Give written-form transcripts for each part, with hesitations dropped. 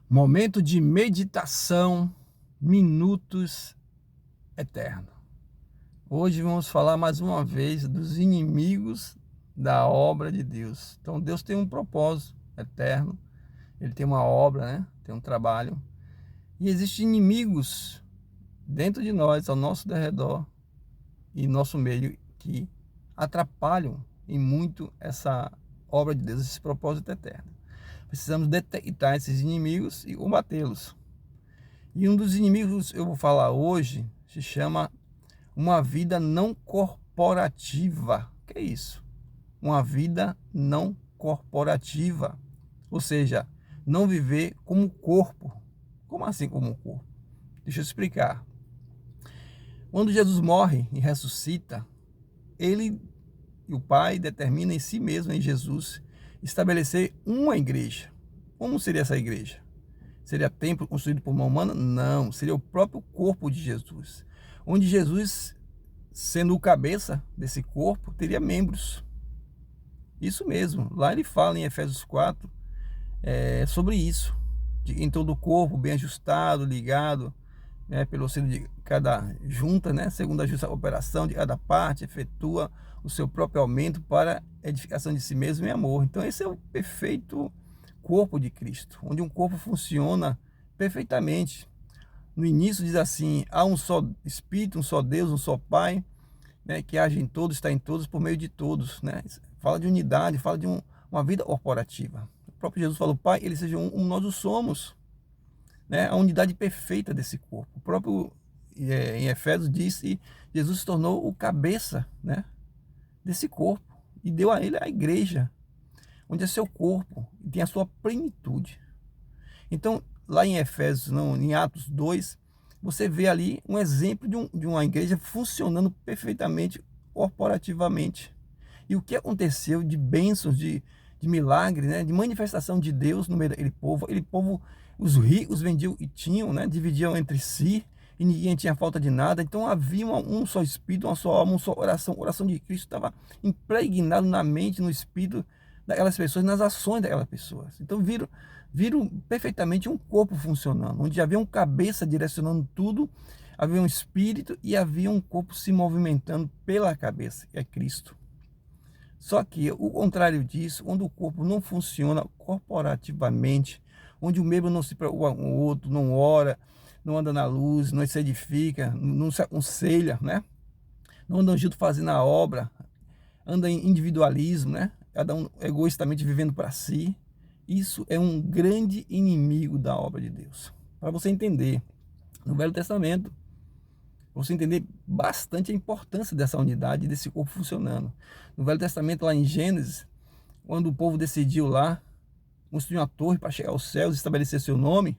Momento de meditação, minutos eternos. Hoje vamos falar mais uma vez dos inimigos da obra de Deus. Então Deus tem um propósito eterno, Ele tem uma obra, né? Tem um trabalho. E existem inimigos dentro de nós, ao nosso derredor e nosso meio, que atrapalham em muito essa obra de Deus, esse propósito eterno. Precisamos detectar esses inimigos e combatê-los. E um dos inimigos que eu vou falar hoje se chama uma vida não corporativa. O que é isso? Uma vida não corporativa. Ou seja, não viver como corpo. Como assim como corpo? Deixa eu explicar. Quando Jesus morre e ressuscita, ele e o Pai determinam em si mesmo, em Jesus, estabelecer uma igreja. Como seria essa igreja? Seria templo construído por mão humana? Não, seria o próprio corpo de Jesus. Onde Jesus, sendo o cabeça desse corpo, teria membros. Isso mesmo, lá ele fala em Efésios 4 sobre isso. Em todo o corpo, bem ajustado, ligado, pelo auxílio de cada junta, segundo a justa operação de cada parte, efetua o seu próprio aumento para edificação de si mesmo em amor. Então esse é o perfeito corpo de Cristo, onde um corpo funciona perfeitamente. No início diz assim: há um só Espírito, um só Deus, um só Pai, que age em todos, está em todos, por meio de todos. Fala de unidade, fala de uma vida corporativa. O próprio Jesus falou: Pai, eles sejam um, nós o somos. A unidade perfeita desse corpo. O próprio em Efésios diz que Jesus se tornou o cabeça desse corpo e deu a ele a igreja, onde é seu corpo e tem a sua plenitude. Então, lá em Efésios, não, em Atos 2, você vê ali um exemplo de uma igreja funcionando perfeitamente corporativamente. E o que aconteceu de bênçãos, de milagre, de manifestação de Deus no meio daquele povo. Aquele povo, os ricos vendiam e tinham, dividiam entre si, e ninguém tinha falta de nada. Então havia um só espírito, uma só alma, uma só oração. A oração de Cristo estava impregnada na mente, no espírito daquelas pessoas, nas ações daquelas pessoas. Então viram perfeitamente um corpo funcionando, onde havia um cabeça direcionando tudo, havia um espírito e havia um corpo se movimentando pela cabeça, que é Cristo. Só que o contrário disso, quando o corpo não funciona corporativamente, onde o membro não se preocupa com o outro, não ora, não anda na luz, não se edifica, não se aconselha, não anda junto fazendo a obra, anda em individualismo, cada um egoístamente vivendo para si. Isso é um grande inimigo da obra de Deus. Para você entender, no Velho Testamento, você entender bastante a importância dessa unidade, desse corpo funcionando. No Velho Testamento, lá em Gênesis, quando o povo decidiu lá construir uma torre para chegar aos céus e estabelecer seu nome,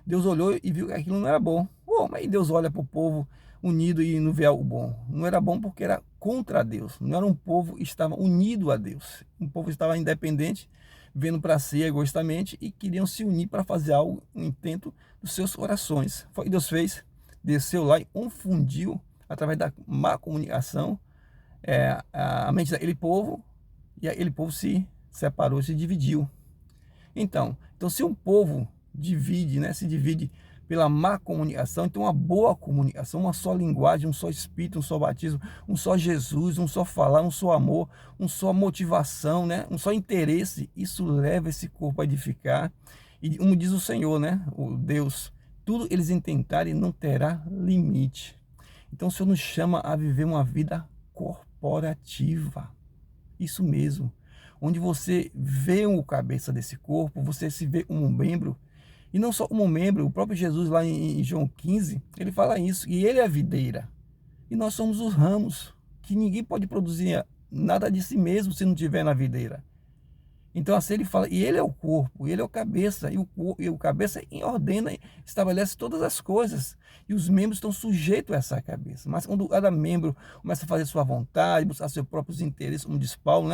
Deus olhou e viu que aquilo não era bom. Mas Deus olha para o povo unido e não vê algo bom. Não era bom porque era contra Deus. Não era um povo que estava unido a Deus. Um povo que estava independente, vendo para si egoístamente, e queriam se unir para fazer algo, um intento dos seus corações. Foi o que Deus fez. Desceu lá e confundiu, através da má comunicação, a mente daquele povo, e aquele povo se separou, se dividiu. Então se um povo se divide pela má comunicação, então uma boa comunicação, uma só linguagem, um só espírito, um só batismo, um só Jesus, um só falar, um só amor, um só motivação, um só interesse, isso leva esse corpo a edificar. E como diz o Senhor, o Deus, tudo eles intentarem não terá limite. Então o Senhor nos chama a viver uma vida corporativa. Isso mesmo. Onde você vê o cabeça desse corpo, você se vê como um membro. E não só como um membro, o próprio Jesus lá em João 15, ele fala isso. E ele é a videira. E nós somos os ramos, que ninguém pode produzir nada de si mesmo se não tiver na videira. Então assim ele fala, e ele é o corpo, ele é o cabeça, e o cabeça ordena, estabelece todas as coisas, e os membros estão sujeitos a essa cabeça. Mas quando cada membro começa a fazer sua vontade, buscar seus próprios interesses, como diz Paulo,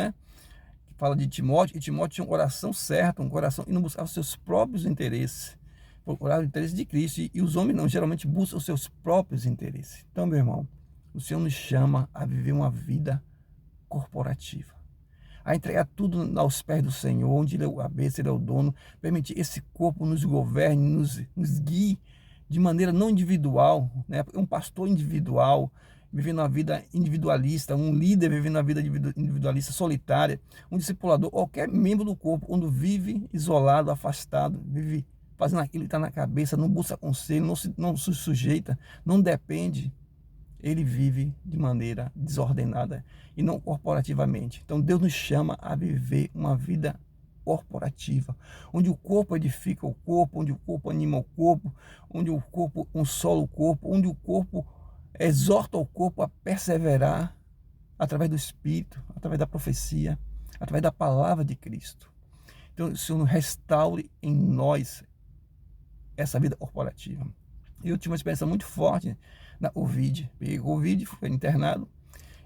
que fala de Timóteo, e Timóteo tinha um coração certo, um coração, e não buscava os seus próprios interesses, procurava o interesse de Cristo, e os homens não, geralmente buscam os seus próprios interesses. Então, meu irmão, o Senhor nos chama a viver uma vida corporativa, a entregar tudo aos pés do Senhor, onde Ele é o cabeça, Ele é o dono, permitir esse corpo nos governe, nos guie de maneira não individual, né? Um pastor individual, vivendo uma vida individualista, um líder vivendo uma vida individualista, solitária, um discipulador, qualquer membro do corpo, quando vive isolado, afastado, vive fazendo aquilo que está na cabeça, não busca conselho, não se sujeita, não depende, ele vive de maneira desordenada e não corporativamente. Então Deus nos chama a viver uma vida corporativa, onde o corpo edifica o corpo, onde o corpo anima o corpo, onde o corpo consola o corpo, onde o corpo exorta o corpo a perseverar através do Espírito, através da profecia, através da palavra de Cristo. Então o Senhor restaure em nós essa vida corporativa. Eu tive uma experiência muito forte na Covid. Peguei Covid, fui internado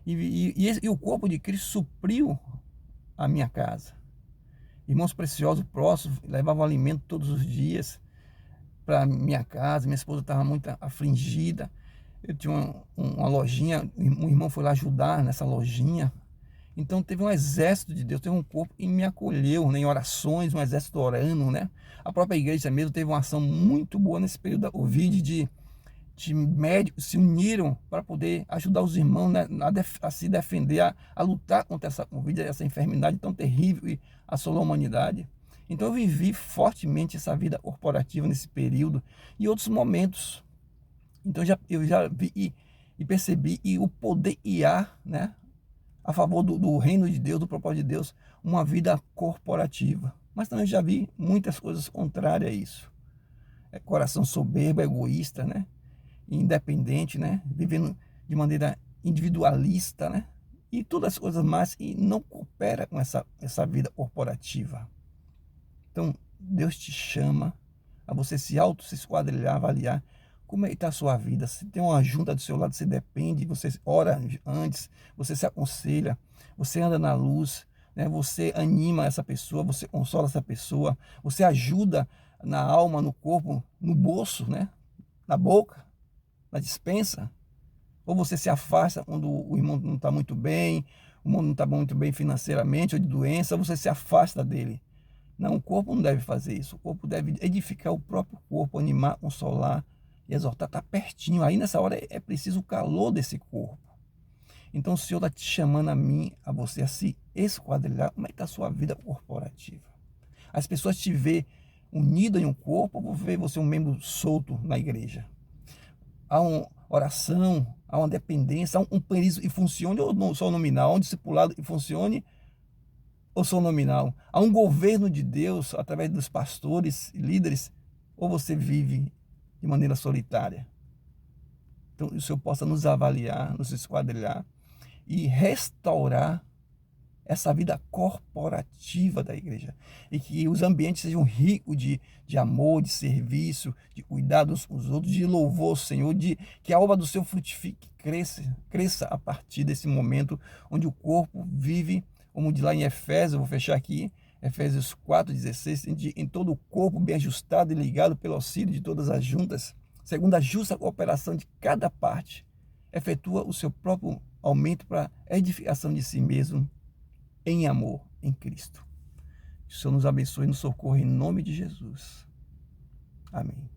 e o corpo de Cristo supriu a minha casa. Irmãos preciosos, próximos, levavam alimento todos os dias para minha casa. Minha esposa estava muito afligida. Eu tinha uma lojinha, um irmão foi lá ajudar nessa lojinha. Então teve um exército de Deus, teve um corpo que me acolheu, né, em orações, um exército orando, né? A própria igreja mesmo teve uma ação muito boa nesse período da Covid, de médicos se uniram para poder ajudar os irmãos, né, a se defender, a lutar contra essa Covid, essa enfermidade tão terrível e assolou a humanidade. Então eu vivi fortemente essa vida corporativa nesse período e outros momentos. Então eu já vi e percebi o poder IA, né, a favor do reino de Deus, do propósito de Deus, uma vida corporativa. Mas também já vi muitas coisas contrárias a isso. Coração soberbo, egoísta, né? Independente, né? Vivendo de maneira individualista, né? E todas as coisas mais, e não coopera com essa vida corporativa. Então, Deus te chama a você se esquadrilhar, avaliar como é que está a sua vida. Se tem uma junta do seu lado, você depende, você ora antes, você se aconselha, você anda na luz, né? Você anima essa pessoa, você consola essa pessoa, você ajuda na alma, no corpo, no bolso, né? Na boca, na despensa. Ou você se afasta quando o irmão não está muito bem, o mundo não está muito bem financeiramente, ou de doença, ou você se afasta dele. Não, o corpo não deve fazer isso. O corpo deve edificar o próprio corpo, animar, consolar e exortar, está pertinho. Aí nessa hora é preciso o calor desse corpo. Então o Senhor está te chamando a mim, a você, a se esquadrilhar. Como é que está a sua vida corporativa? As pessoas te veem unido em um corpo, ou ver você um membro solto na igreja? Há uma oração, há uma dependência, há um período e funcione ou não, só nominal, há um discipulado e funcione ou só nominal. Há um governo de Deus através dos pastores e líderes, ou você vive de maneira solitária? Então o Senhor possa nos avaliar, nos esquadrilhar e restaurar essa vida corporativa da igreja, e que os ambientes sejam ricos de amor, de serviço, de cuidado uns com os outros, de louvor ao Senhor, de que a obra do Senhor frutifique, cresça a partir desse momento onde o corpo vive, como diz lá em Efésios, vou fechar aqui, Efésios 4,16, em todo o corpo bem ajustado e ligado pelo auxílio de todas as juntas, segundo a justa cooperação de cada parte, efetua o seu próprio aumento para a edificação de si mesmo, em amor, em Cristo. Que o Senhor nos abençoe e nos socorra em nome de Jesus. Amém.